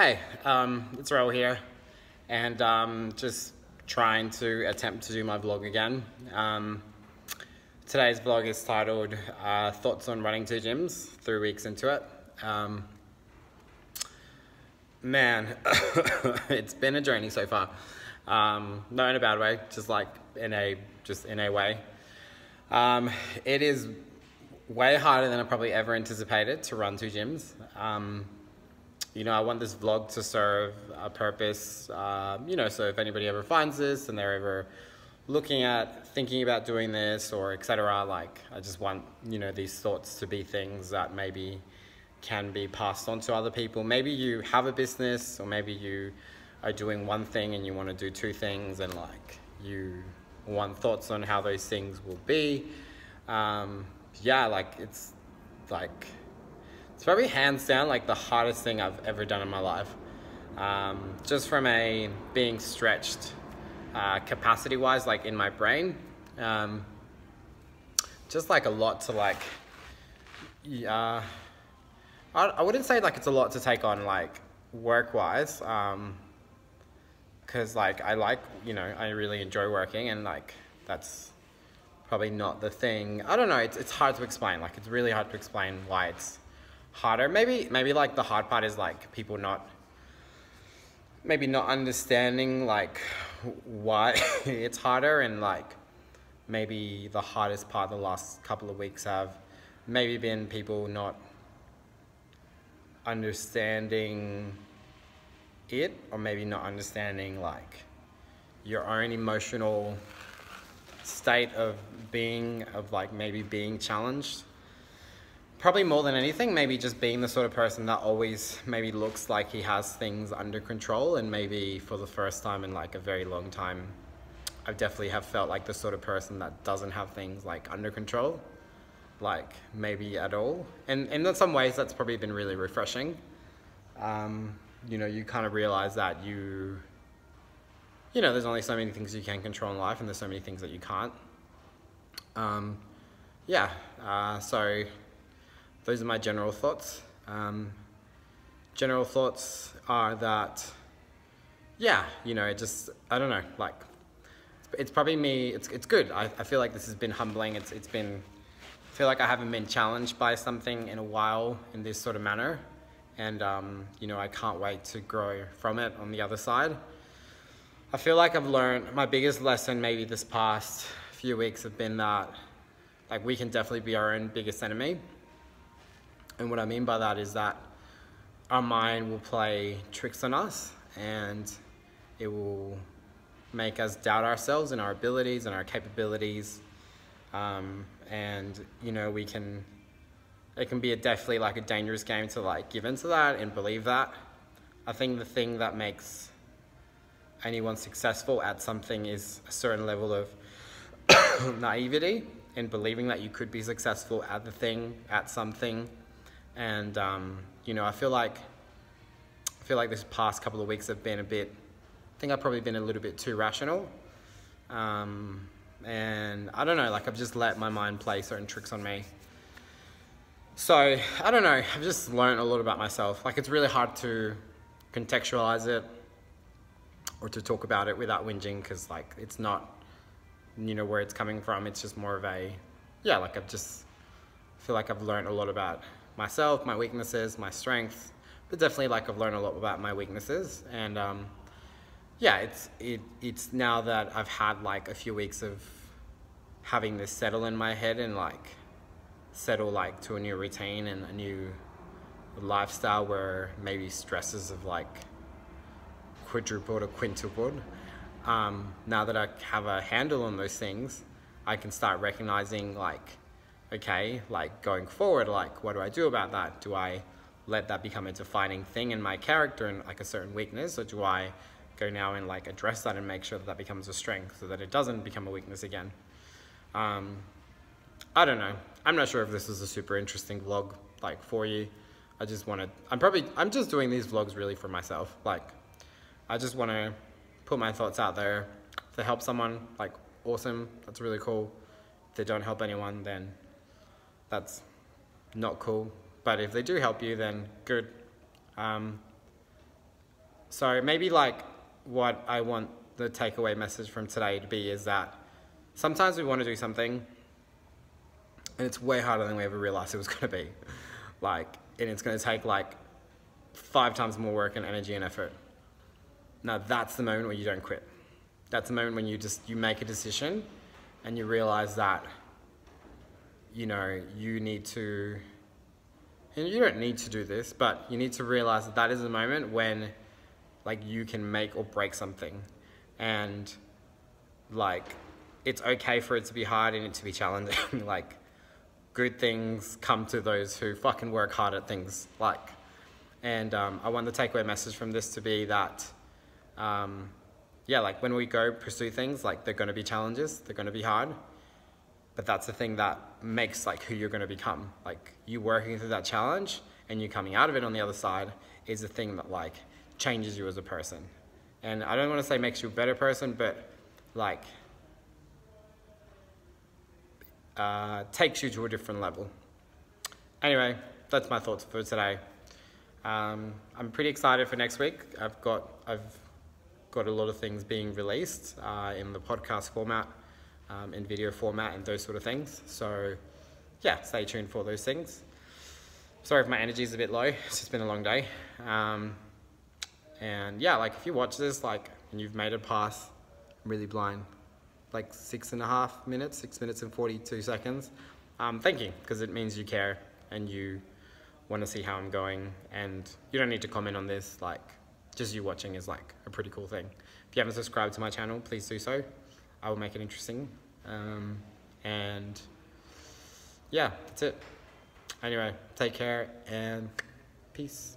Hey, it's Raul here, and just trying to attempt to do my vlog again. Today's vlog is titled Thoughts on Running 2 Gyms, 3 weeks into it. Man, it's been a journey so far. Not in a bad way, just like in a way. It is way harder than I probably ever anticipated to run 2 gyms. I want this vlog to serve a purpose, so if anybody ever finds this and they're ever thinking about doing this or etc., like, I just want, these thoughts to be things that maybe can be passed on to other people. Maybe you have a business, or maybe you are doing one thing and you want to do 2 things, and like, you want thoughts on how those things will be. It's probably hands down like the hardest thing I've ever done in my life. Just from being stretched capacity wise, like in my brain. Just like a lot to like, I wouldn't say like it's a lot to take on like work wise. Cause like I really enjoy working, and like that's probably not the thing. I don't know, it's hard to explain. Like, it's really hard to explain why it's harder. Maybe like the hard part is like people not understanding like why it's harder, and like maybe the hardest part the last couple of weeks have maybe been people not understanding it, or maybe not understanding like your own emotional state of being challenged. Probably more than anything, maybe just being the sort of person that always maybe looks like he has things under control, and maybe for the first time in like a very long time, I definitely have felt like the sort of person that doesn't have things like under control, like maybe at all. And in some ways that's probably been really refreshing. You kind of realize that there's only so many things you can control in life, and there's so many things that you can't. So those are my general thoughts. General thoughts are that, I don't know, like, it's probably me, it's good. I feel like this has been humbling. I feel like I haven't been challenged by something in a while in this sort of manner. And, I can't wait to grow from it on the other side. I feel like I've learned, my biggest lesson maybe this past few weeks have been that, like, we can definitely be our own biggest enemy. And what I mean by that is that our mind will play tricks on us, and it will make us doubt ourselves and our abilities and our capabilities. It can be definitely like a dangerous game to like give into that and believe that. I think the thing that makes anyone successful at something is a certain level of naivety, and believing that you could be successful at something. And I feel like this past couple of weeks have been I've probably been a little bit too rational. And I don't know, like, I've just let my mind play certain tricks on me. So, I don't know, I've just learned a lot about myself. Like, it's really hard to contextualize it or to talk about it without whinging, because like it's not, where it's coming from. It's just more of I feel like I've learned a lot about myself, my weaknesses, my strengths, but definitely like I've learned a lot about my weaknesses. And it's now that I've had like a few weeks of having this settle in my head, and like settle like to a new routine and a new lifestyle where maybe stresses of like quadrupled or quintupled. Now that I have a handle on those things, I can start recognizing like, okay, like going forward, like what do I do about that? Do I let that become a defining thing in my character and like a certain weakness, or do I go now and like address that and make sure that that becomes a strength so that it doesn't become a weakness again? I don't know. I'm not sure if this is a super interesting vlog like for you. I'm just doing these vlogs really for myself. Like, I just want to put my thoughts out there. If they help someone, like, awesome, that's really cool. If they don't help anyone, then that's not cool. But if they do help you, then good. So maybe like what I want the takeaway message from today to be is that sometimes we want to do something and it's way harder than we ever realized it was going to be. Like, and it's going to take like 5 times more work and energy and effort. Now that's the moment where you don't quit. That's the moment when you make a decision and you realize that, you know, you need to, and you don't need to do this, but you need to realize that that is a moment when like you can make or break something. And like, it's okay for it to be hard and it to be challenging. Like, good things come to those who fucking work hard at things. Like, and I want the takeaway message from this to be that, yeah, like when we go pursue things, like they're going to be challenges, they're going to be hard, but that's the thing that makes like who you're going to become. Like, you working through that challenge and you coming out of it on the other side is the thing that like changes you as a person. And I don't want to say makes you a better person, but like takes you to a different level. Anyway, that's my thoughts for today. I'm pretty excited for next week. I've got a lot of things being released in the podcast format, in video format, and those sort of things. So yeah, stay tuned for those things. Sorry if my energy is a bit low. It's just been a long day. And yeah, like if you watch this, like, and you've made it past, I'm really blind, like 6.5 minutes, 6 minutes and 42 seconds. Thank you, because it means you care and you want to see how I'm going, and you don't need to comment on this. Like, just you watching is like a pretty cool thing. If you haven't subscribed to my channel, please do so. I will make it interesting. And yeah, that's it. Anyway, take care and peace.